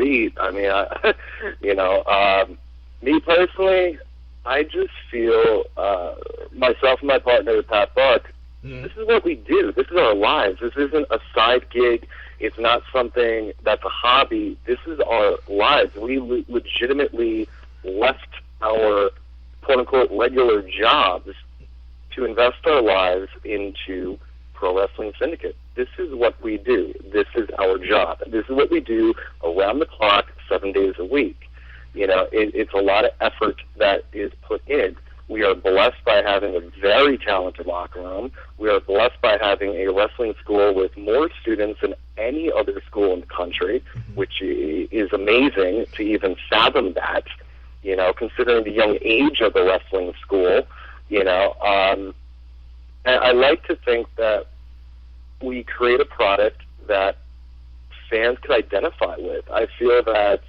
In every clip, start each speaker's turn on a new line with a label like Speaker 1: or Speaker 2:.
Speaker 1: elite. I mean, me personally, I just feel myself and my partner, Pat Buck, this is what we do. This is our lives. This isn't a side gig. It's not something that's a hobby. This is our lives. We legitimately left our quote-unquote regular jobs to invest our lives into Pro Wrestling Syndicate. This is what we do. This is our job. This is what we do around the clock, 7 days a week. You know, it's a lot of effort that is put in. We are blessed by having a very talented locker room. We are blessed by having a wrestling school with more students than any other school in the country, which is amazing to even fathom that, you know, considering the young age of the wrestling school, you know. And I like to think that we create a product that fans could identify with. I feel that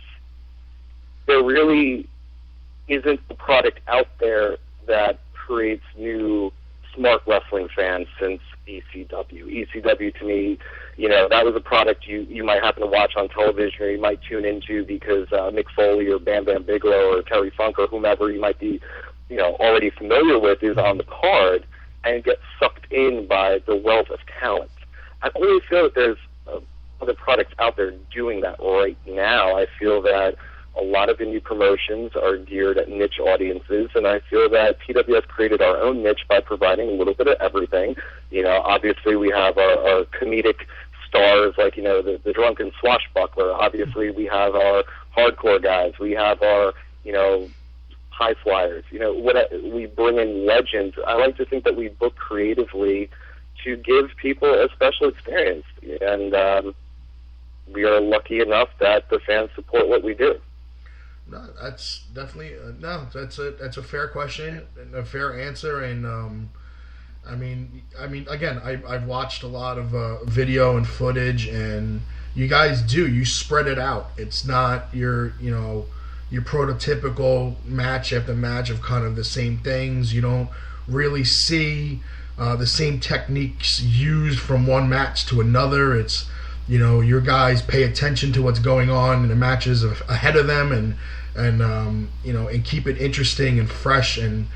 Speaker 1: there really isn't a product out there that creates new smart wrestling fans since ECW. ECW, to me, you know, that was a product you might happen to watch on television, or you might tune into because Mick Foley or Bam Bam Bigelow or Terry Funk or whomever you might be, you know, already familiar with is on the card, and get sucked in by the wealth of talent. I don't really feel that there's other products out there doing that right now. I feel that a lot of indie promotions are geared at niche audiences, and I feel that PWS created our own niche by providing a little bit of everything. You know, obviously we have our comedic stars like, you know, the drunken swashbuckler. Obviously we have our hardcore guys. We have our, you know, high flyers. You know, we bring in legends. I like to think that we book creatively to give people a special experience, and we are lucky enough that the fans support what we do.
Speaker 2: No, that's definitely that's a fair question and a fair answer, and I mean, again, I've watched a lot of video and footage, and you guys you spread it out. It's not your prototypical match after match of kind of the same things. You don't really see the same techniques used from one match to another. It's, you know, your guys pay attention to what's going on in the matches ahead of them, and you know, and keep it interesting and fresh, and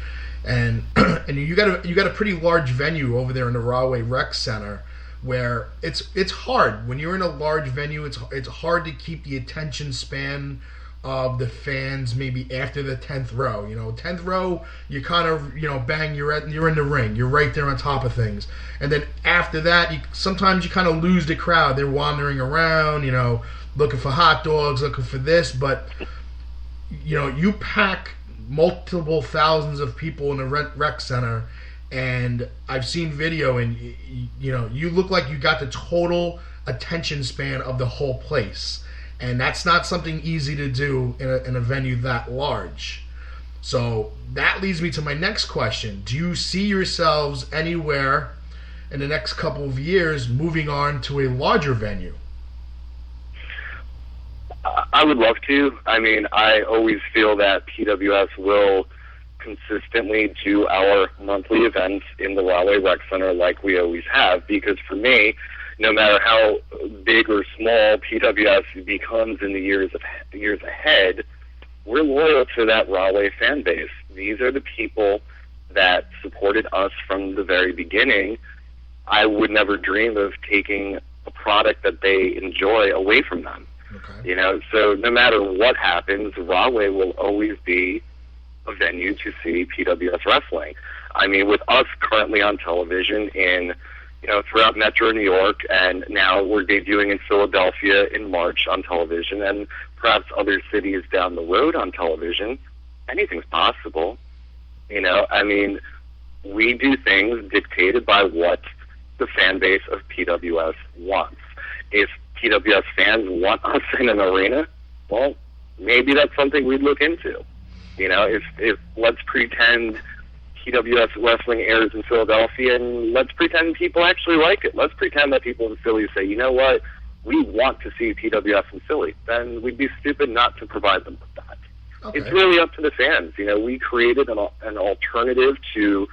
Speaker 2: and you got a pretty large venue over there in the Rahway Rec Center, where it's hard when you're in a large venue. It's hard to keep the attention span of the fans maybe after the 10th row. You know, 10th row, you kind of, you know, bang, you're in the ring, you're right there on top of things, and then after that, sometimes you kind of lose the crowd. They're wandering around, you know, looking for hot dogs, looking for this, but you know, you pack multiple thousands of people in the rec center, and I've seen video, and you know, you look like you got the total attention span of the whole place. And that's not something easy to do in a venue that large. So that leads me to my next question. Do you see yourselves anywhere in the next couple of years moving on to a larger venue?
Speaker 1: I would love to. I mean, I always feel that PWS will consistently do our monthly events in the Rahway Rec Center like we always have, because for me, no matter how big or small PWS becomes in the years ahead, we're loyal to that Rahway fan base. These are the people that supported us from the very beginning. I would never dream of taking a product that they enjoy away from them. Okay. You know, so no matter what happens, Rahway will always be a venue to see PWS wrestling. I mean, with us currently on television in, you know, throughout Metro New York, and now we're debuting in Philadelphia in March on television, and perhaps other cities down the road on television, anything's possible. You know, I mean, we do things dictated by what the fan base of PWS wants. If PWS fans want us in an arena, well, maybe that's something we'd look into. You know, if let's pretend PWS wrestling airs in Philadelphia, and let's pretend people actually like it. Let's pretend that people in Philly say, you know what, we want to see PWS in Philly. Then we'd be stupid not to provide them with that. Okay. It's really up to the fans. You know, we created an alternative to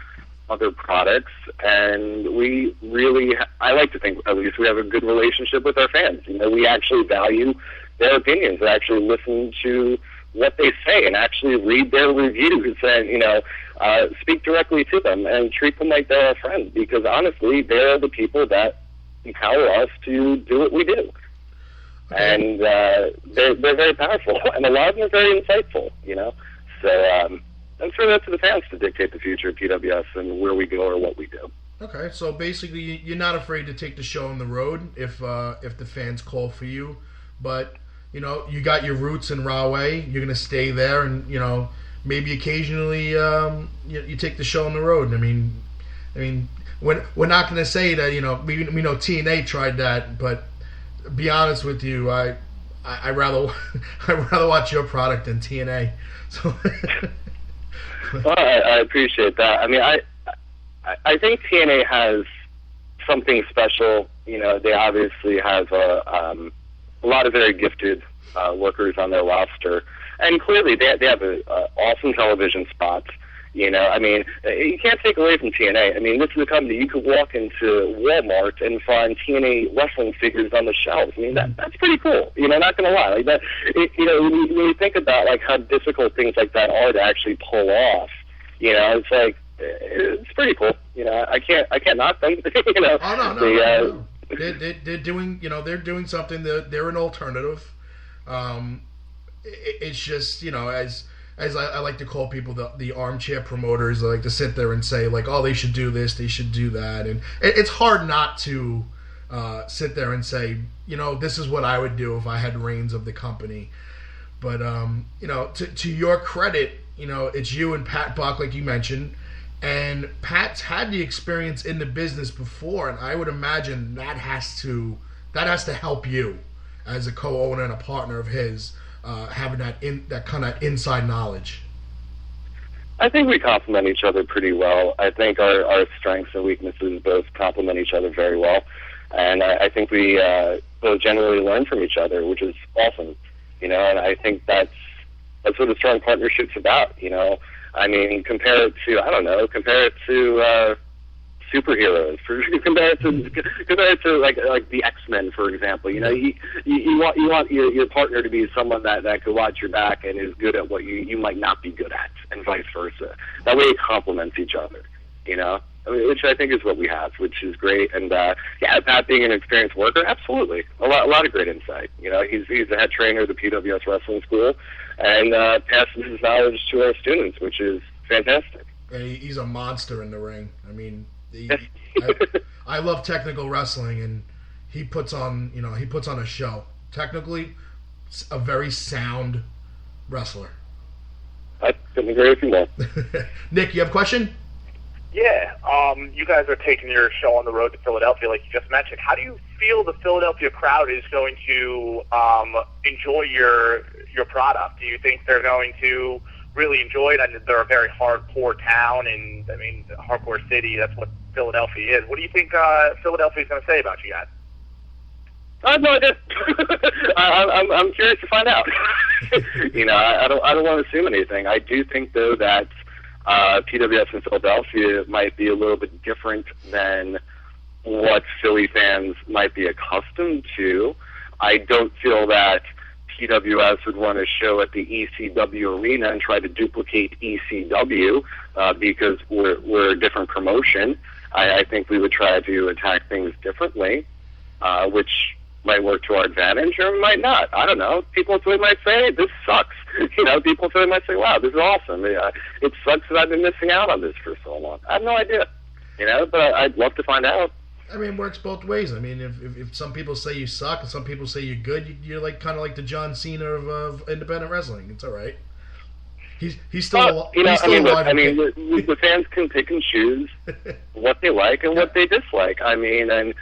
Speaker 1: other products, and we really, I like to think at least, we have a good relationship with our fans. You know, we actually value their opinions and actually listen to what they say and actually read their reviews and, speak directly to them and treat them like they're a friend, because honestly, they're the people that empower us to do what we do. And they're very powerful, and a lot of them are very insightful, So I'm sure that's to the fans to dictate the future of PWS and where we go or what we do.
Speaker 2: Okay, so basically you're not afraid to take the show on the road if the fans call for you, but you got your roots in Rahway. You're gonna stay there, and maybe occasionally you take the show on the road. I mean, we're not gonna say that we know TNA tried that, but be honest with you, I rather watch your product than TNA. So.
Speaker 1: Well, I appreciate that. I mean, I think TNA has something special. They obviously have a lot of very gifted workers on their roster, and clearly they have awesome television spots. I mean, you can't take away from TNA. I mean, this is a company you could walk into Walmart and find TNA wrestling figures on the shelves. I mean, that's pretty cool. Not gonna lie, like that. When you think about like how difficult things like that are to actually pull off, it's like it's pretty cool. I can't knock them.
Speaker 2: Oh no. They're doing they're doing something. They're an alternative. It's just as I like to call people the armchair promoters. I like to sit there and say like, oh, they should do this, they should do that, and it's hard not to sit there and say, this is what I would do if I had reins of the company. But to your credit, it's you and Pat Buck, like you mentioned, and Pat's had the experience in the business before, and I would imagine that has to help you as a co-owner and a partner of his. Having that kind of inside knowledge.
Speaker 1: I think we complement each other pretty well. I think our strengths and weaknesses both complement each other very well, and I think we both generally learn from each other, which is awesome. And I think that's what a strong partnership's about. I mean, compare it to superheroes. Compare it to like the X-Men, for example. You want your partner to be someone that could watch your back and is good at what you might not be good at, and vice versa. That way, it complements each other. Which I think is what we have, which is great. And Pat being an experienced worker, absolutely, a lot of great insight. He's the head trainer of the PWS Wrestling School, and passes his knowledge to our students, which is fantastic.
Speaker 2: And he's a monster in the ring. I mean. I love technical wrestling, and he puts on a show. Technically, a very sound wrestler.
Speaker 1: I couldn't agree with you more.
Speaker 2: Nick, you have a question?
Speaker 3: Yeah, you guys are taking your show on the road to Philadelphia, like you just mentioned. How do you feel the Philadelphia crowd is going to enjoy your product? Do you think they're going to really enjoy it? And they're a very hardcore town, and I mean, hardcore city. That's what Philadelphia is. What do you think Philadelphia is going to say about you guys?
Speaker 1: I have no idea. I'm curious to find out. I don't want to assume anything. I do think though that PWS in Philadelphia might be a little bit different than what Philly fans might be accustomed to. I don't feel that PWS would run a show at the ECW arena and try to duplicate ECW because we're a different promotion. I think we would try to attack things differently, which might work to our advantage or might not. I don't know. People might say, hey, this sucks. People might say, wow, this is awesome. It sucks that I've been missing out on this for so long. I have no idea. But I'd love to find out.
Speaker 2: I mean, it works both ways. I mean, if some people say you suck and some people say you're good, you're like kind of like the John Cena of independent wrestling. It's all right. He's still alive.
Speaker 1: The fans can pick and choose what they like and what they dislike. I mean, and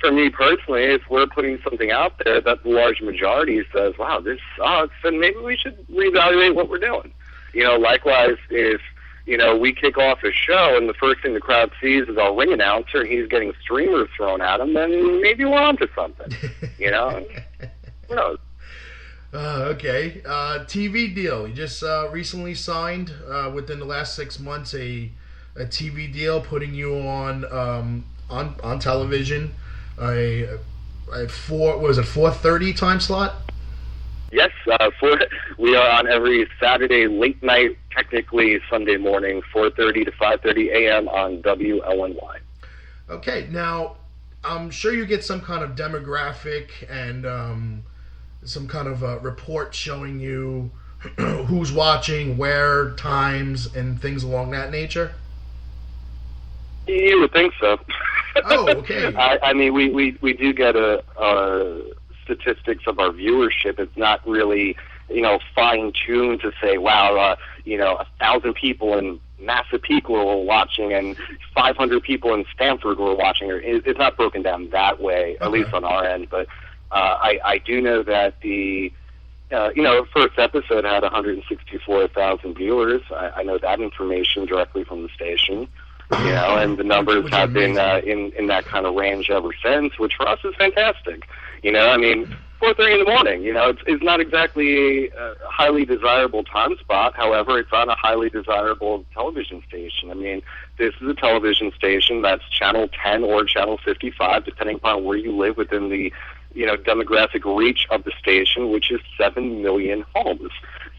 Speaker 1: for me personally, if we're putting something out there that the large majority says, "Wow, this sucks," then maybe we should reevaluate what we're doing. Likewise, if we kick off a show and the first thing the crowd sees is our ring announcer and he's getting streamers thrown at him, then maybe we're onto something. Who knows?
Speaker 2: Okay. TV deal. You just recently signed within the last 6 months a TV deal, putting you on television. at 4:30 time slot?
Speaker 1: Yes, we are on every Saturday late night, technically Sunday morning, 4:30 to 5:30 a.m. on WLNY.
Speaker 2: Okay, now I'm sure you get some kind of demographic and some kind of report showing you who's watching, where, times, and things along that nature.
Speaker 1: You would think so.
Speaker 2: Oh, okay.
Speaker 1: I mean, we do get a statistics of our viewership. It's not really, fine-tuned to say, wow, 1,000 people in Massapequa were watching and 500 people in Stanford were watching. It's not broken down that way, at least on our end. But I do know that the first episode had 164,000 viewers. I know that information directly from the station. And the numbers have been in that kind of range ever since, which for us is fantastic. 4:30 in the morning, it's not exactly a highly desirable time spot. However, it's on a highly desirable television station. I mean, this is a television station that's channel 10 or channel 55, depending upon where you live within the, demographic reach of the station, which is 7 million homes.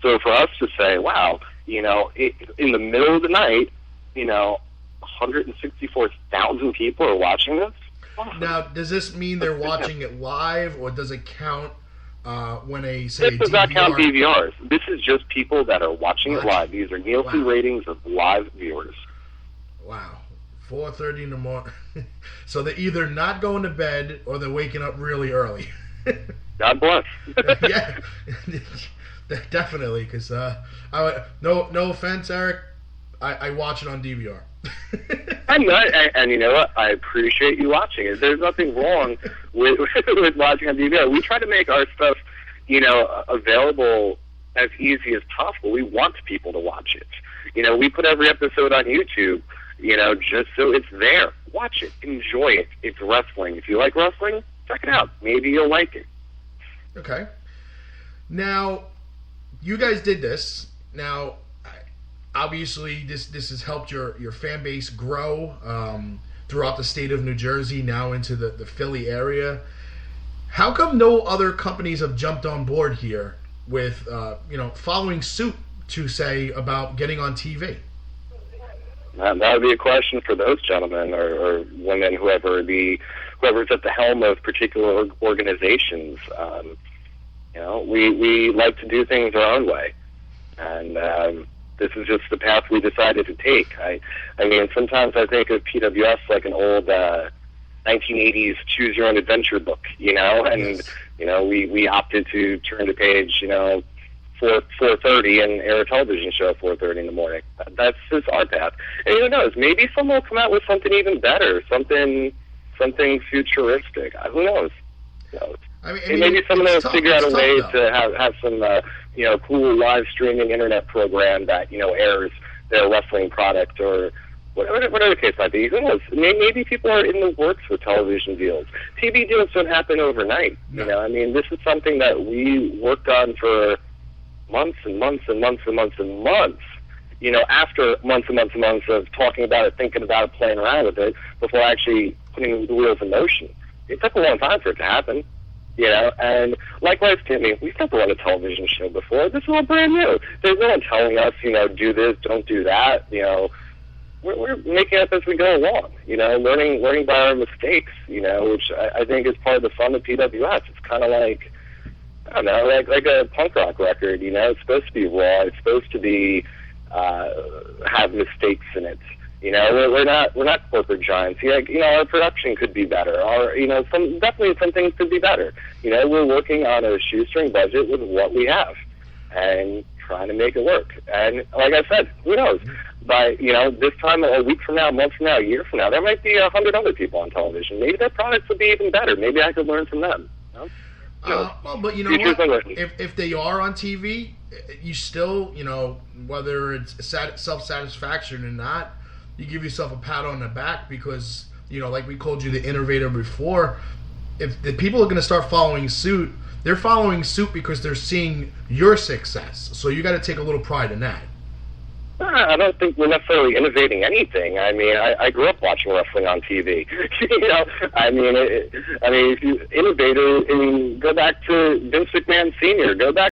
Speaker 1: So for us to say, wow, in the middle of the night, 164,000 people are watching this.
Speaker 2: Now, does this mean they're watching it live, or does it count when this does
Speaker 1: not count DVRs. This is just people that are watching it live. These are Nielsen ratings of live viewers.
Speaker 2: Wow. 4:30 in the morning. So they're either not going to bed or they're waking up really early.
Speaker 1: God bless.
Speaker 2: Yeah, definitely. Because no offense, Eric, I watch it on DVR.
Speaker 1: And you know what? I appreciate you watching it. There's nothing wrong with watching on DVR. We try to make our stuff, available as easy as possible. We want people to watch it. We put every episode on YouTube, just so it's there. Watch it. Enjoy it. It's wrestling. If you like wrestling, check it out. Maybe you'll like it.
Speaker 2: Okay. Now, you guys did this. Now, obviously, this has helped your fan base grow throughout the state of New Jersey, now into the Philly area. How come no other companies have jumped on board here with, following suit to say about getting on TV?
Speaker 1: That would be a question for those gentlemen or women, whoever's at the helm of particular organizations. We like to do things our own way, and this is just the path we decided to take. I mean, sometimes I think of PWS like an old 1980s Choose Your Own Adventure book, and we opted to turn the page, 4:30 and air a television show at 4:30 in the morning. That's just our path. And who knows? Maybe someone will come out with something even better, something futuristic. Who knows? Maybe someone will figure out a way to have some cool live streaming internet program that airs their wrestling product or whatever the case might be. Who knows? Maybe people are in the works with television deals. TV deals don't happen overnight.
Speaker 2: No.
Speaker 1: This is something that we worked on for months and months and months and months and months. After months and months and months of talking about it, thinking about it, playing around with it, before actually putting the wheels in motion. It took a long time for it to happen. And likewise, Timmy, we've never run a television show before. This is all brand new. There's no one telling us, do this, don't do that. We're making it up as we go along. Learning by our mistakes. Which I think is part of the fun of PWS. It's kind of like, I don't know, like a punk rock record. It's supposed to be raw. It's supposed to be have mistakes in it. We're not corporate giants. Our production could be better. Definitely some things could be better. We're working on a shoestring budget with what we have and trying to make it work. And like I said, who knows? By this time, a week from now, a month from now, a year from now, there might be 100 other people on television. Maybe their products would be even better. Maybe I could learn from them.
Speaker 2: But you know what? If they are on TV, you still, whether it's self-satisfaction or not, you give yourself a pat on the back because, like we called you the innovator before, if the people are going to start following suit, they're following suit because they're seeing your success. So you got to take a little pride in that.
Speaker 1: I don't think we're necessarily innovating anything. I mean, I grew up watching wrestling on TV. If you innovated, go back to Vince McMahon Sr., go back